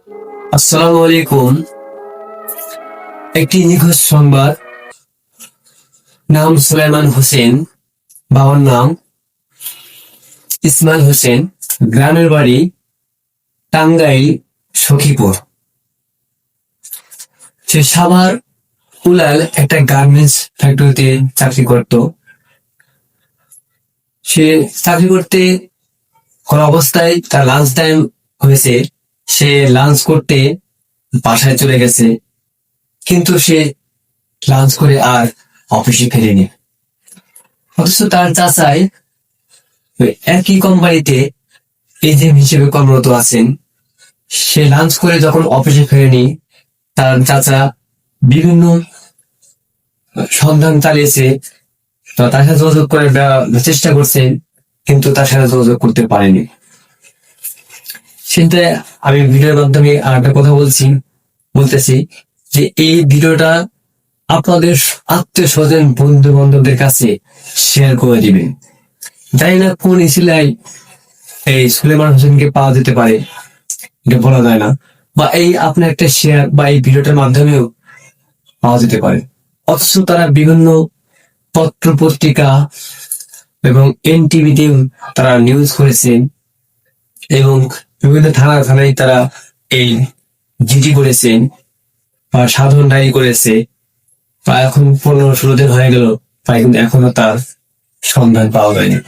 আসসালামু আলাইকুম। একটি নিখোঁজ সংবাদ। নাম সুলাইমান হোসেন, বাবার নাম ইসমাইল হোসেন, গ্রামের বাড়ি টাঙ্গাইল সখীপুর। সে সাভার উলাল একটা গার্মেন্টস ফ্যাক্টরিতে চাকরি করত। সে চাকরি করতে করা অবস্থায় তার লাঞ্চ টাইম হয়েছে, সে লাঞ্চ করতে বাসায় চলে গেছে, কিন্তু সে লাঞ্চ করে আর অফিসে ফেরেনি। অথচ তার চাচাই ওই একই কোম্পানিতে এজেন্ট হিসেবে কর্মরত আছেন। সে লাঞ্চ করে যখন অফিসে ফেরেনি, তার চাচা বিভিন্ন সন্ধান চালিয়েছে, তো তার সাথে যোগাযোগ করে চেষ্টা করছে, কিন্তু তার সাথে যোগাযোগ করতে পারেনি। সেটা আমি ভিডিওর মাধ্যমে আর একটা কথা বলতেছি যে এই ভিডিওটা আপনাদের আত্মীয় স্বজন বন্ধু বান্ধবদের কাছে শেয়ার করে দিবেন। জানি না কোন ইসিলাই এই সুলেমান হোসেনকে পাওয়া যেতে পারে, এটা বলা যায় না, বা এই আপনার একটা শেয়ার বা এই ভিডিওটার মাধ্যমেও পাওয়া যেতে পারে। অথচ তারা বিভিন্ন পত্র পত্রিকা এবং এনটিভিতেও তারা নিউজ করেছেন এবং বিভিন্ন থানায় তারা এই জিডি করেছেন বা সাধারণ ডায়েরি করেছে, বা এখন 15-16 দিন হয়ে গেল, তাই কিন্তু এখনো তার সন্ধান পাওয়া যায়নি।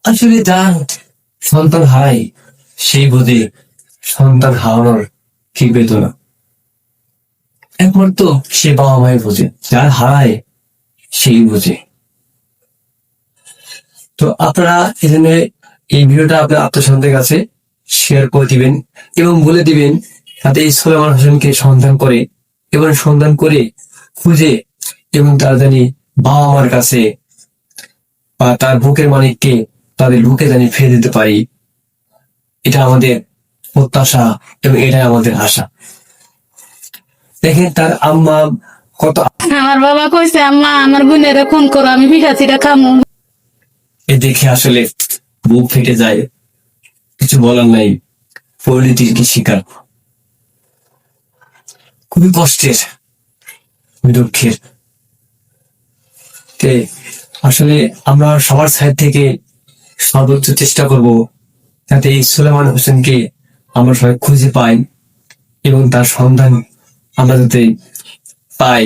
আসলে যার সন্তান হারায় সেই বোঝে সন্তান হারানোর কি বেদনা। একমাত্র সে বাবা মায়ের বোঝে, যার হারায় সেই বোঝে। তো আপনারা এই জন্য এই ভিডিওটা আপনার আত্মসন্তানের কাছে শেয়ার করে দিবেন এবং বলে দিবেন যাতে এই সুলেমান হোসেনকে সন্ধান করে এবং সন্ধান করে খুঁজে এবং তার জানি বাবা মার কাছে বা তার বুকের মানিককে তাদের বুকে জানি ফিরে দিতে পারি। এটা আমাদের প্রত্যাশা এবং এটাই আমাদের আশা। দেখেন তার আম্মা কত, আমার বাবা কইছে আম্মা আমার বোনের ফোন করো, আমি পিঠাচিটা খামু। এ দেখে আসলে বুক ফেটে যায়, কিছু বলার নাই। পরিণতির কি শিকার, খুবই কষ্টের, খুবই দুঃখের। আসলে আমরা সবার সাইড থেকে সর্বোচ্চ চেষ্টা করব যাতে এই সুলেমান হোসেনকে আমরা সবাই খুঁজে পাই এবং তার সন্ধান আমরা যাতে পাই,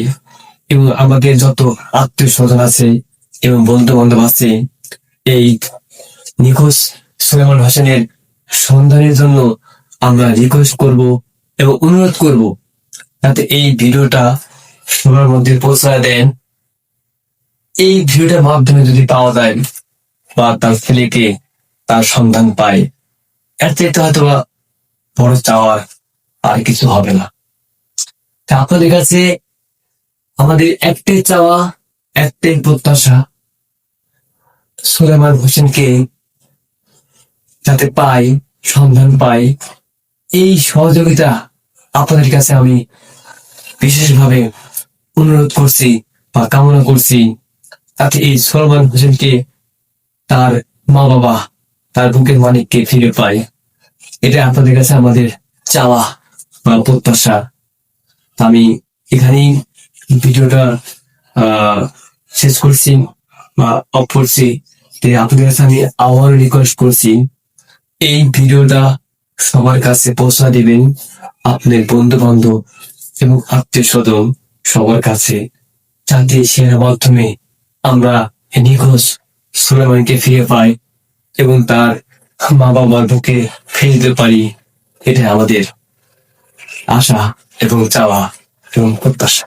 এবং আমাদের যত আত্মীয় স্বজন আছে এবং বন্ধু বান্ধব আছে এই নিখোঁজ সুলেমান হোসেনের সন্ধানের জন্য আমরা রিকোয়েস্ট করব এবং অনুরোধ করব যাতে এই ভিডিওটা সবার মধ্যে পৌঁছায় দেন। এই ভিডিওটার মাধ্যমে যদি পাওয়া যায় বা তার ছেলেকে তার সন্ধান পায়, এর চাইতে হয়তো বড় চাওয়ার আর কিছু হবে না। তা আপনাদের কাছে আমাদের একটাই চাওয়া, একটাই প্রত্যাশা, সুলেমান হোসেনকে যাতে পাই, সন্ধান পাই। এই সহযোগিতা আপনাদের কাছে আমি বিশেষভাবে অনুরোধ করছি বা কামনা করছি, যাতে এই সুলেমান হোসেনকে তার মা বাবা তার বুকের মানিককে ফিরে পায়। এটা আপনাদের কাছে আমাদের চাওয়া বা প্রত্যাশা। আমি এখানেই ভিডিওটা শেষ করছি বা অফ করছি। আপনাদের কাছে আমি আবার রিকোয়েস্ট করছি এই ভিডিওটা সবার কাছে পৌঁছা দিবেন, আপনার বন্ধু বান্ধব এবং আত্মীয় স্বজন সবার কাছে, যাতে সের মাধ্যমে আমরা নিখোঁজ সুলেমানকে ফিরে পাই এবং তার মা বাবার বুকে ফিরে দিতে পারি। এটা আমাদের আশা এবং চাওয়া এবং প্রত্যাশা।